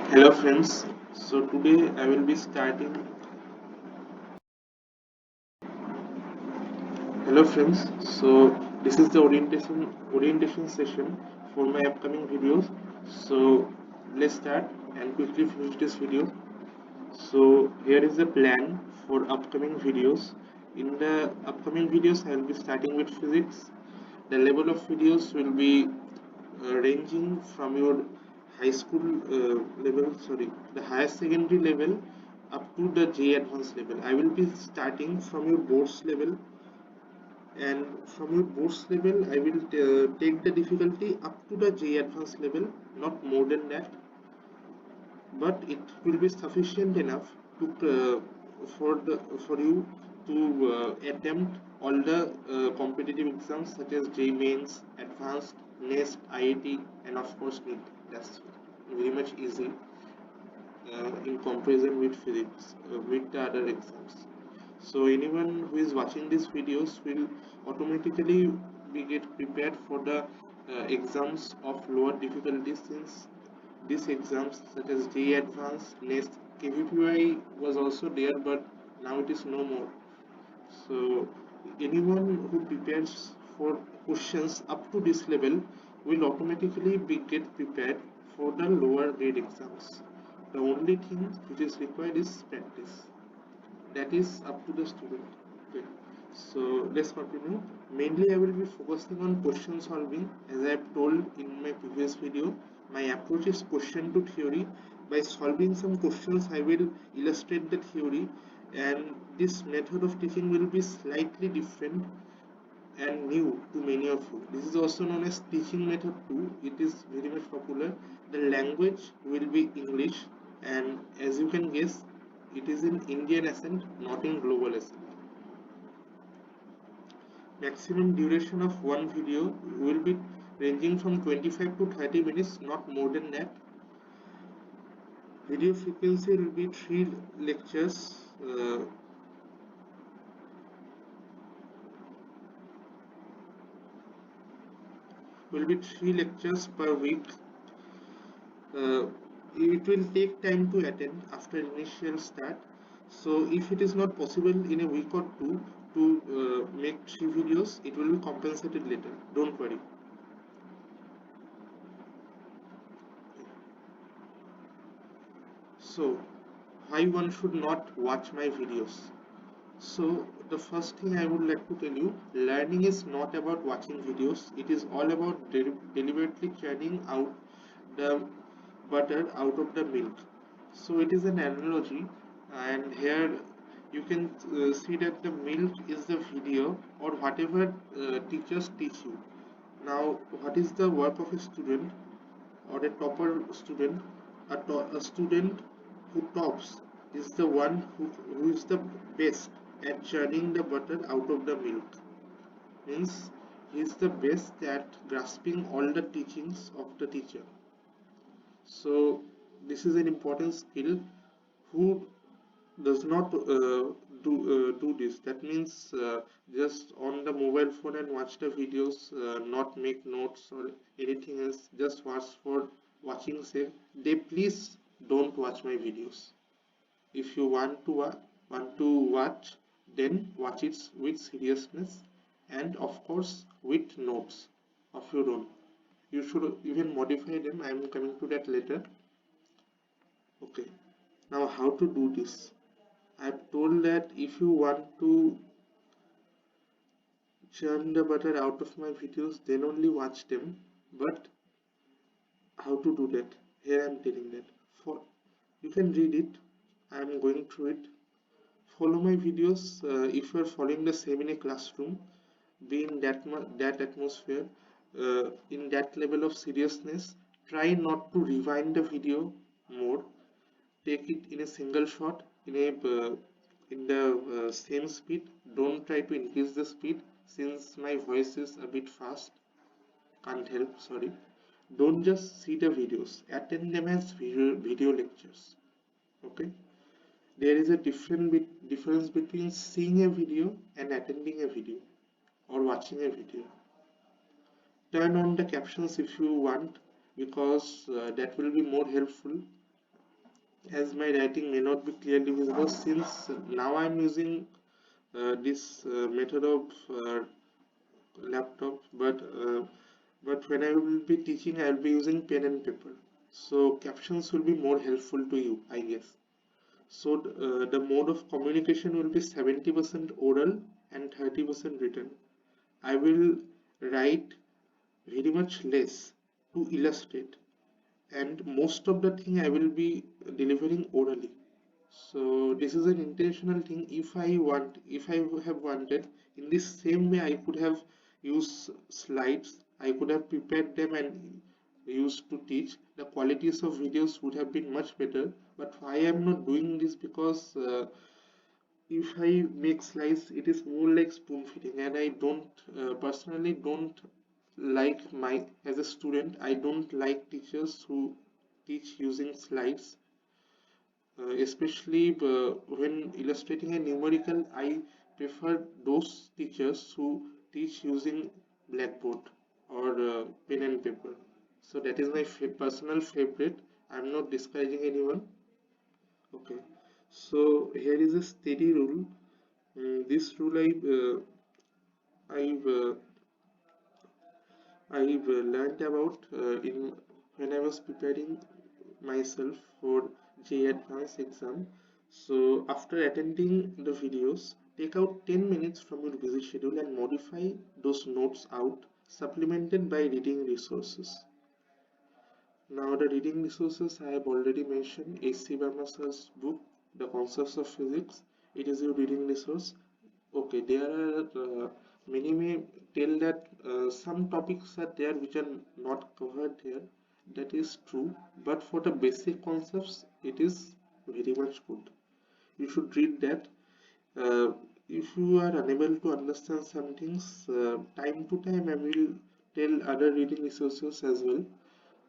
Hello friends, so today I will be starting. Hello friends, so this is the orientation session for my upcoming videos. So let's start and quickly finish this video. So here is the plan for upcoming videos. In the upcoming videos, I will be starting with physics. The level of videos will be ranging from your high school the higher secondary level up to the J advanced level. I will be starting from your boards level, and from your boards level I will take the difficulty up to the J advanced level, not more than that, but it will be sufficient enough to for you to attempt all the competitive exams such as J mains, advanced, nest, IIT, and of course NEET. That's very much easy in comparison with physics with the other exams. So anyone who is watching these videos will automatically be get prepared for the exams of lower difficulty, since these exams such as J Advanced, NEST, KVPY was also there, but now it is no more. So anyone who prepares for questions up to this level will automatically be get prepared for the lower grade exams. The only thing which is required is practice. That is up to the student. Okay, so let's continue. Mainly I will be focusing on question solving. As I have told in my previous video, my approach is question to theory. By solving some questions I will illustrate the theory, and this method of teaching will be slightly different and new to many of you. This is also known as teaching method 2. It is very much popular. The language will be English, and as you can guess, it is in Indian accent, not in global accent. Maximum duration of one video will be ranging from 25 to 30 minutes, not more than that. Video frequency will be 3 lectures. Will be 3 lectures per week. uh, it will take time to attend after initial start. So if it is not possible in a week or two to make 3 videos, it will be compensated later, don't worry. So why one should not watch my videos? So the first thing I would like to tell you, learning is not about watching videos. It is all about deliberately churning out the butter out of the milk. So it is an analogy, and here you can see that the milk is the video or whatever teachers teach you. Now what is the work of a student or a topper student? A student who tops is the one who is the best at churning the butter out of the milk. Means he is the best at grasping all the teachings of the teacher. So this is an important skill. Who does not do this? That means just on the mobile phone and watch the videos, not make notes or anything else, just watch for watching sake. They please don't watch my videos. If you want to watch, then watch it with seriousness and of course with notes of your own. You should even modify them. I am coming to that later. Okay, now how to do this? I've told that if you want to churn the butter out of my videos, then only watch them. But how to do that? Here I'm telling that. For you can read it. I'm going through it. Follow my videos if you are following the same in a classroom. Be in that atmosphere, in that level of seriousness. Try not to rewind the video more. Take it in a single shot in the same speed. Don't try to increase the speed since my voice is a bit fast. Can't help, sorry. Don't just see the videos, attend them as video lectures. Okay, there is a difference between seeing a video and attending a video or watching a video. Turn on the captions if you want, because that will be more helpful. as my writing may not be clearly visible, since now I'm using this method of laptop, but when I will be teaching, I will be using pen and paper. So captions will be more helpful to you, I guess. So the mode of communication will be 70% oral and 30% written. I will write very much less to illustrate, and most of the thing I will be delivering orally. So this is an intentional thing. If I have wanted, in this same way I could have used slides, I could have prepared them and used to teach. The qualities of videos would have been much better, but I am not doing this because if I make slides, it is more like spoon feeding, and I don't personally don't like my as a student. I don't like teachers who teach using slides, especially when illustrating a numerical. I prefer those teachers who teach using blackboard or pen and paper. So that is my personal favorite. I'm not discouraging anyone. Okay, so here is a steady rule. This rule I've learned about in when I was preparing myself for J Advanced exam. So after attending the videos, take out 10 minutes from your busy schedule and modify those notes out, supplemented by reading resources. Now the reading resources I have already mentioned. A.C. Sir's book, The Concepts of Physics. It is a reading resource. Okay, there are many may tell that some topics are there which are not covered here. That is true, but for the basic concepts, it is very much good. You should read that. Uh, if you are unable to understand some things, time to time I will tell other reading resources as well.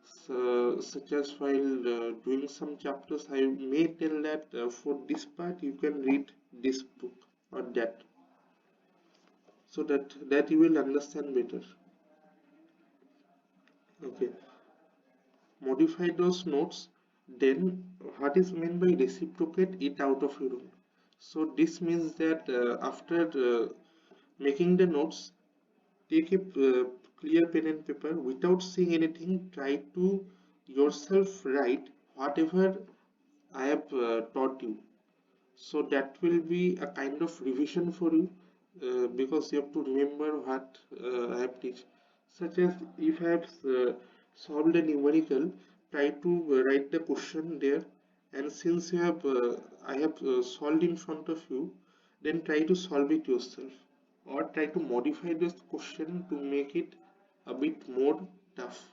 So, such as while doing some chapters, I may tell that for this part you can read this book or that, so that you will understand better. Okay, modify those notes. Then what is meant by reciprocate it out of your own? So this means that after making the notes, take a clear pen and paper without seeing anything. Try to yourself write whatever I have taught you. So that will be a kind of revision for you, because you have to remember what I have teach. Such as if I have solved a numerical, try to write the question there, and since I have solved in front of you, then try to solve it yourself, or try to modify this question to make it a bit more tough.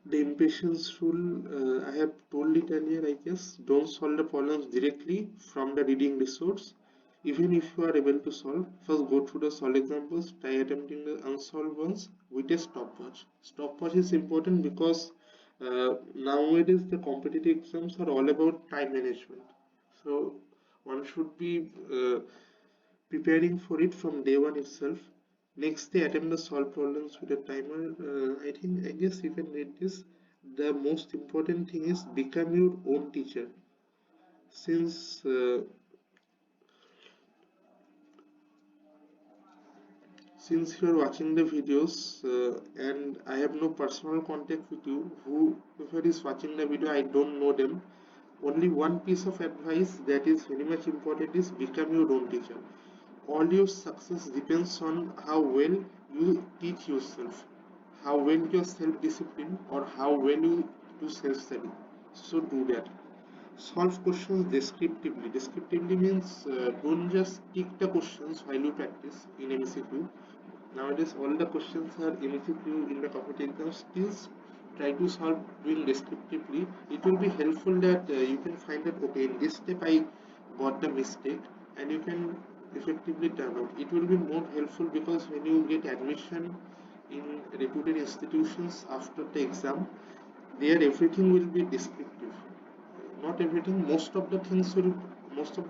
The impatience rule, I have told it earlier, I guess. Don't solve the problems directly from the reading resource. Even if you are able to solve, first go through the solved examples, try attempting the unsolved ones with a stopwatch. Stopwatch is important because nowadays the competitive exams are all about time management. So one should be preparing for it from day one itself. Next day, attempt the solve problems with a timer. I guess you can read this. The most important thing is become your own teacher. Since you are watching the videos, and I have no personal contact with you, whoever is watching the video, I don't know them. Only one piece of advice that is very much important is become your own teacher. All your success depends on how well you teach yourself, how well you are self-disciplined, or how well you do self-study. So do that. Solve questions descriptively. Descriptively means don't just tick the questions while you practice in MCQ. Nowadays, all the questions are MCQ in the competitive exams. Please try to solve doing descriptively. It will be helpful that you can find that okay, in this step I got the mistake, and you can effectively turn out. It will be more helpful because when you get admission in reputed institutions after the exam, there everything will be descriptive. Not everything, most of the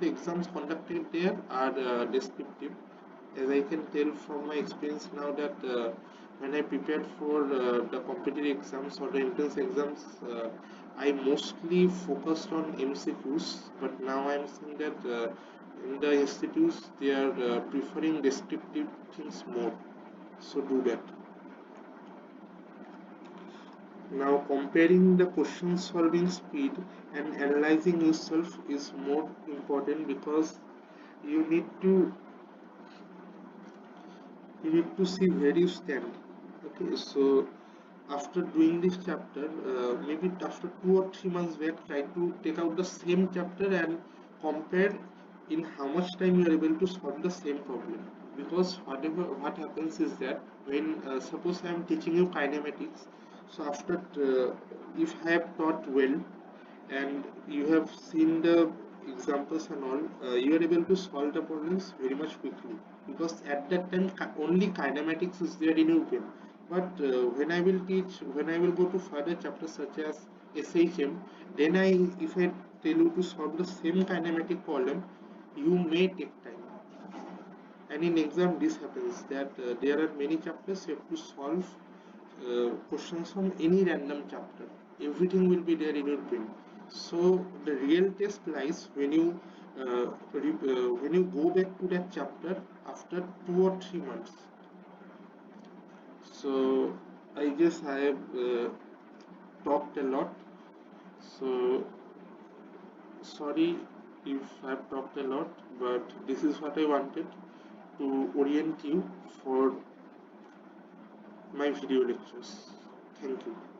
exams conducted there are descriptive. As I can tell from my experience now that when I prepared for the competitive exams or the entrance exams, I mostly focused on MCQs, but now I'm seeing that in the institutes they are preferring descriptive things more. So do that. Now, comparing the question solving speed and analyzing yourself is more important because you need to see where you stand. Okay, so after doing this chapter, maybe after 2 or 3 months back, try to take out the same chapter and compare in how much time you are able to solve the same problem. Because what happens is that when suppose I am teaching you kinematics, so after if I have taught well and you have seen the examples and all, you are able to solve the problems very much quickly, because at that time only kinematics is there in your brain. But when I will go to further chapters such as SHM, then if I tell you to solve the same kinematic problem, you may take time. And in exam this happens that there are many chapters you have to solve questions from any random chapter. Everything will be there in your brain. So the real test lies when you go back to that chapter after 2 or 3 months. So I guess I have talked a lot. So sorry if I've talked a lot, but this is what I wanted to orient you for my video lectures. Thank you.